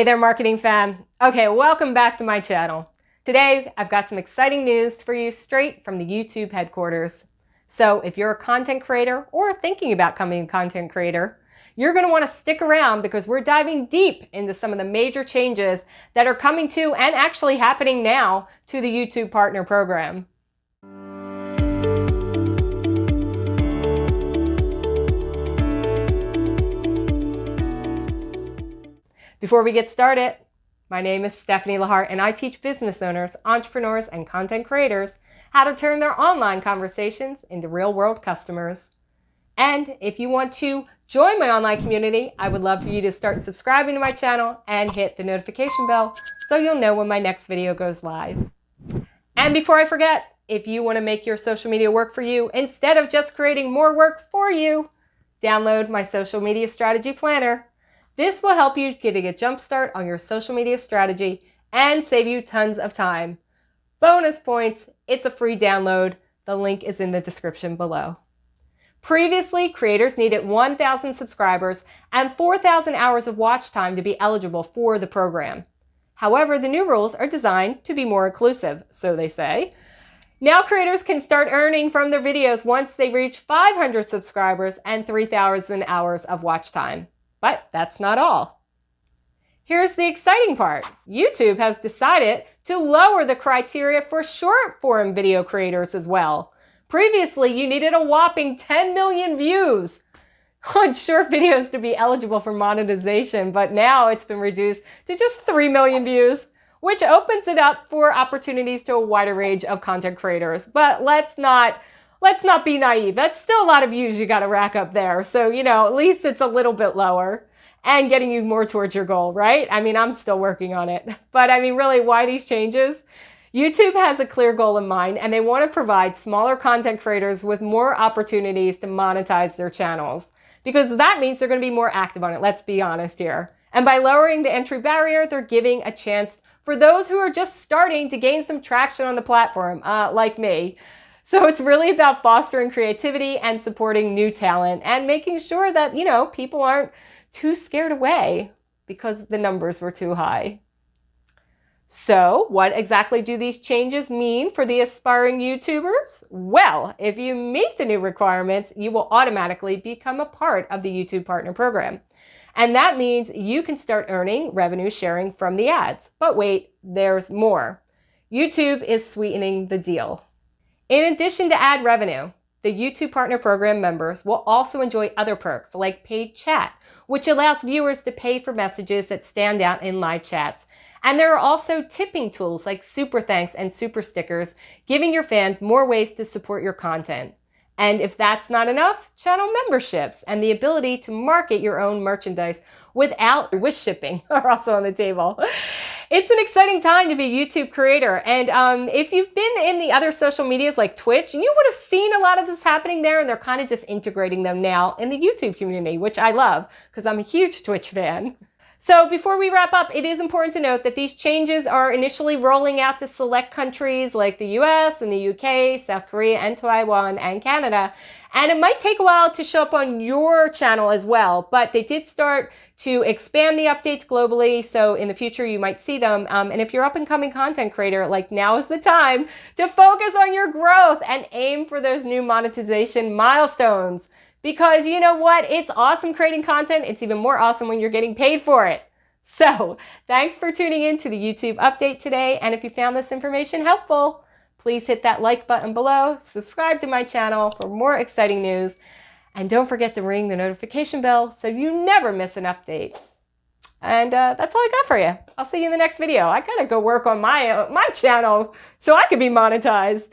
Hey there, marketing fam. Okay, welcome back to my channel. Today, I've got some exciting news for you straight from the YouTube headquarters. So if you're a content creator or thinking about becoming a content creator, you're going to want to stick around because we're diving deep into some of the major changes that are coming to and actually happening now to the YouTube Partner Program. Before we get started, my name is Stephanie Lahart and I teach business owners, entrepreneurs, and content creators how to turn their online conversations into real-world customers. And if you want to join my online community, I would love for you to start subscribing to my channel and hit the notification bell so you'll know when my next video goes live. And before I forget, if you want to make your social media work for you instead of just creating more work for you, download my social media strategy planner. This will help you getting a jump start on your social media strategy and save you tons of time. Bonus points, it's a free download. The link is in the description below. Previously, creators needed 1,000 subscribers and 4,000 hours of watch time to be eligible for the program. However, the new rules are designed to be more inclusive, so they say. Now creators can start earning from their videos once they reach 500 subscribers and 3,000 hours of watch time. But that's not all. Here's the exciting part. YouTube has decided to lower the criteria for short form video creators as well. Previously, you needed a whopping 10 million views on short videos to be eligible for monetization, but now it's been reduced to just 3 million views, which opens it up for opportunities to a wider range of content creators. But let's not be naive. That's still a lot of views you got to rack up there. So, at least it's a little bit lower and getting you more towards your goal, right? I mean, I'm still working on it. But I mean, really, why these changes? YouTube has a clear goal in mind, and they want to provide smaller content creators with more opportunities to monetize their channels, because that means they're going to be more active on it. Let's be honest here. And by lowering the entry barrier, they're giving a chance for those who are just starting to gain some traction on the platform, like me. So it's really about fostering creativity and supporting new talent and making sure that, people aren't too scared away because the numbers were too high. So what exactly do these changes mean for the aspiring YouTubers? Well, if you meet the new requirements, you will automatically become a part of the YouTube Partner Program. And that means you can start earning revenue sharing from the ads. But wait, there's more. YouTube is sweetening the deal. In addition to ad revenue, the YouTube Partner Program members will also enjoy other perks like paid chat, which allows viewers to pay for messages that stand out in live chats. And there are also tipping tools like super thanks and super stickers, giving your fans more ways to support your content. And if that's not enough, channel memberships and the ability to market your own merchandise without wish shipping are also on the table. It's an exciting time to be a YouTube creator. And if you've been in the other social medias like Twitch, you would have seen a lot of this happening there, and they're kind of just integrating them now in the YouTube community, which I love because I'm a huge Twitch fan. So before we wrap up, it is important to note that these changes are initially rolling out to select countries like the US and the UK, South Korea and Taiwan and Canada. And it might take a while to show up on your channel as well, but they did start to expand the updates globally. So in the future, you might see them. And if you're up and coming content creator, now is the time to focus on your growth and aim for those new monetization milestones. Because you know what? It's awesome creating content. It's even more awesome when you're getting paid for it. So thanks for tuning in to the YouTube update today. And if you found this information helpful, please hit that like button below, subscribe to my channel for more exciting news, and don't forget to ring the notification bell so you never miss an update. And that's all I got for you. I'll see you in the next video. I gotta go work on my channel so I can be monetized.